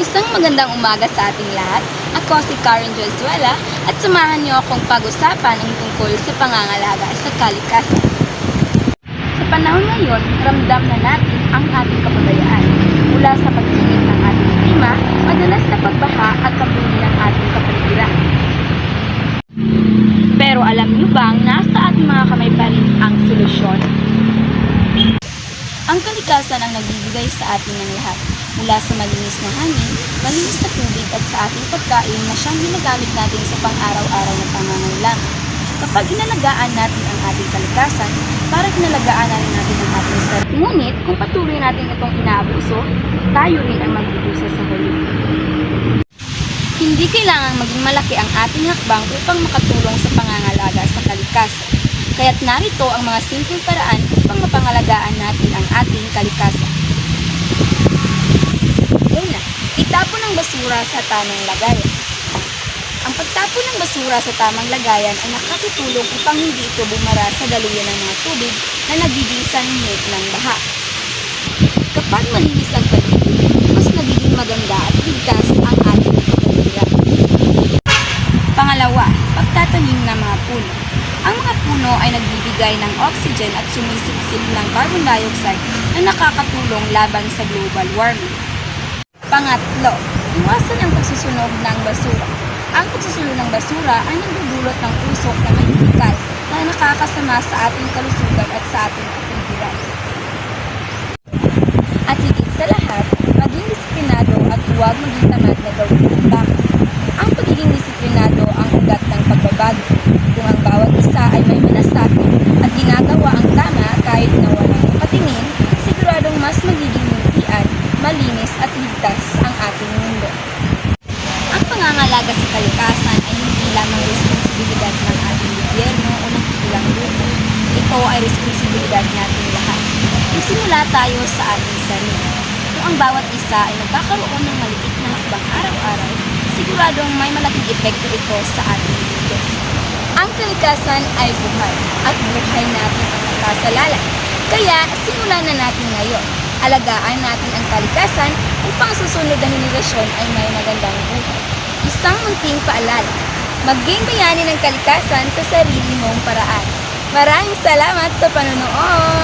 Isang magandang umaga sa ating lahat. Ako si Karen Jozuela at samahan niyo akong pag-usapan ang tungkol sa pangangalaga sa kalikasan. Sa panahon ngayon, ramdam na natin ang ating kapabayaan. Mula sa pag-init ng ating klima, madalas na pagbaha at pagbuhi ng ating kapaligiran. Pero alam niyo bang nasa ating mga kamay pa rin ang solusyon? Ang kalikasan ang nagbibigay sa atin ng lahat, mula sa malinis na hangin, malinis na tubig at sa ating pagkain na siyang ginagamit natin sa pang-araw-araw na pangangailangan. Kapag inalagaan natin ang ating kalikasan, parang inalagaan natin ang ating sarili. Ngunit kung patuloy natin itong inaabuso, tayo rin ang magdudusa sa huli. Hindi kailangang maging malaki ang ating hakbang upang makatulong sa pangangalaga sa kalikasan. Kaya't narito ang mga simpleng paraan upang mapangalagaan natin ang ating kalikasan. Una, itapon ang basura sa tamang lagayan. Ang pagtapon ng basura sa tamang lagayan ay nakatutulong upang hindi ito bumara sa daluyan ng mga tubig na nagiging sanhi ng baha. Kapag malinis ang paligid, mas nagiging maganda at ligtas ang ating kapaligiran. Pangalawa, pagtatanim ng mga puno. Ang mga puno ay nagbibigay ng oxygen at sumisipsip ng carbon dioxide na nakakatulong laban sa global warming. Pangatlo, iwasan ang pagsusunog ng basura. Ang pagsusunog ng basura ay nagdudulot ng usok na may kemikal na nakakasama sa ating kalusugan at sa ating kapaligiran. At higit sa lahat, maging disiplinado at huwag maging tamad na gawin ang tama. Ang pagiging disiplinado ang ugat ng pagbabago. Kung ang bawat isa ay may malasakit at ginagawa ang tama kahit na walang nakatingin, siguradong mas magiging muntian, malinis at ligtas ang ating mundo. Ang pangangalaga sa kalikasan ay hindi lamang responsibilidad ng ating gobyerno o ng ilang grupo. Ito ay responsibilidad natin lahat. Magsimula tayo sa ating sarili. Kung ang bawat isa ay magkakaroon ng maliit na hakbang araw-araw, siguradong may malaking epekto ito sa ating mundo. Ang kalikasan ay buhay at buhay natin ang nakasalalay. Kaya simulan na natin ngayon. Alagaan natin ang kalikasan upang susunod na henerasyon ay may magandang buhay. Isang munting paalala, maging bayani ng kalikasan sa sarili mong paraan. Maraming salamat sa panonood!